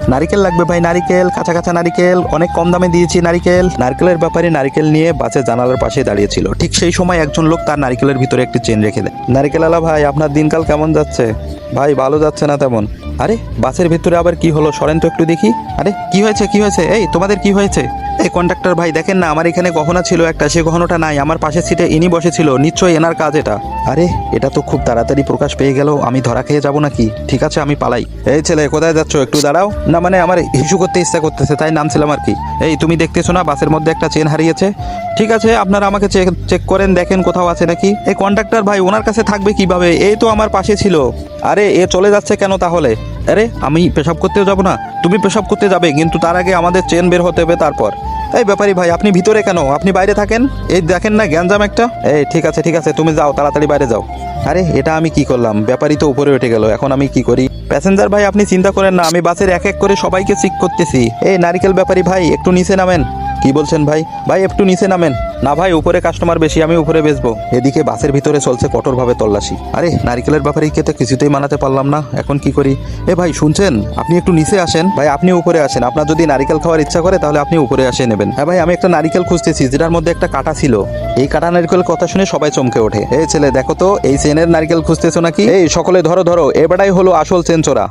নারিকেল লাগবে ভাই, নারিকেল, কাঁচা কাঁচা নারিকেল, অনেক কম দামে দিয়েছি নারিকেল। নারকেলের ব্যাপারে নারিকেল নিয়ে বাসের জানালার পাশে দাঁড়িয়েছিল। ঠিক সেই সময় একজন লোক তার নারিকেলের ভিতরে একটি চেন রেখে দেয়। নারিকেলওয়ালা ভাই, আপনার দিনকাল কেমন যাচ্ছে? ভাই ভালো যাচ্ছে না তেমন। আরে বাসের ভিতরে আবার কি হলো, সরেন তো একটু দেখি। আরে কি হয়েছে, কি হয়েছে? এই তোমাদের কি হয়েছে? এই কন্ডাক্টর ভাই দেখেন না, আমার এখানে গহনা ছিল একটা, সে গহনাটা নাই। আমার পাশের সিটে ইনি বসেছিল, নিশ্চয়ই এনার কাজ এটা। আরে এটা তো খুব তাড়াতাড়ি প্রকাশ পেয়ে গেল, আমি ধরা খেয়ে যাব নাকি? ঠিক আছে আমি পালাই। এই ছেলে কোথায় যাচ্ছ, একটু দাঁড়াও। না মানে আমার হিসু করতে ইচ্ছা করতেছে তাই নামছিলাম আর কি। এই তুমি দেখতেছো না বাসের মধ্যে একটা চেন হারিয়েছে? ঠিক আছে আপনারা আমাকে চেক করেন, দেখেন কোথাও আছে নাকি। এই কন্ডাক্টর ভাই ওনার কাছে থাকবে কিভাবে, এই তো আমার পাশে ছিল। আরে এ চলে যাচ্ছে কেন তাহলে? আরে আমি পেশাব করতেও যাব না? তুমি পেশাব করতে যাবে, কিন্তু তার আগে আমাদের চেন বের হতে হবে তারপর। এই ব্যাপারী ভাই আপনি ভিতরে কেন, আপনি বাইরে থাকেন। এই দেখেন না গ্যাঞ্জাম একটা। এই ঠিক আছে ঠিক আছে, তুমি যাও তাড়াতাড়ি বাইরে যাও। আরে এটা আমি কি করলাম, ব্যাপারী তো উপরে উঠে গেল, এখন আমি কি করি? প্যাসেঞ্জার ভাই আপনি চিন্তা করেন না, আমি বাসের এক এক করে সবাইকে চেক করতেছি। এই নারিকেল ব্যাপারী ভাই একটু নিচে নামেন। কি বলছেন ভাই? ভাই একটু নিচে নামেন। না ভাই উপরে কাস্টমার বেশি, আমি উপরে বেচবো। এদিকে বাসের ভিতরে চলছে কঠোরভাবে তল্লাশি। আরে নারিকেলের ব্যাপারীকে তো কিছুতেই মানাতে পারলাম না, এখন কি করি? এ ভাই শুনছেন, আপনি একটু নিচে আসেন। ভাই আপনি উপরে আসেন, আপনার যদি নারিকেল খাওয়ার ইচ্ছা করে তাহলে আপনি উপরে এসে নেবেন। হ্যাঁ ভাই আমি একটা নারিকেল খুঁজতেছি যেটার মধ্যে একটা কাঁটা ছিল। এই কাঁটা নারিকেলের কথা শুনে সবাই চমকে ওঠে। এই ছেলে দেখো তো, এই চেনের নারিকেল খুঁজতেছো নাকি? এই সকলে ধরো ধরো, এবারটাই হলো আসল চেন চোরা।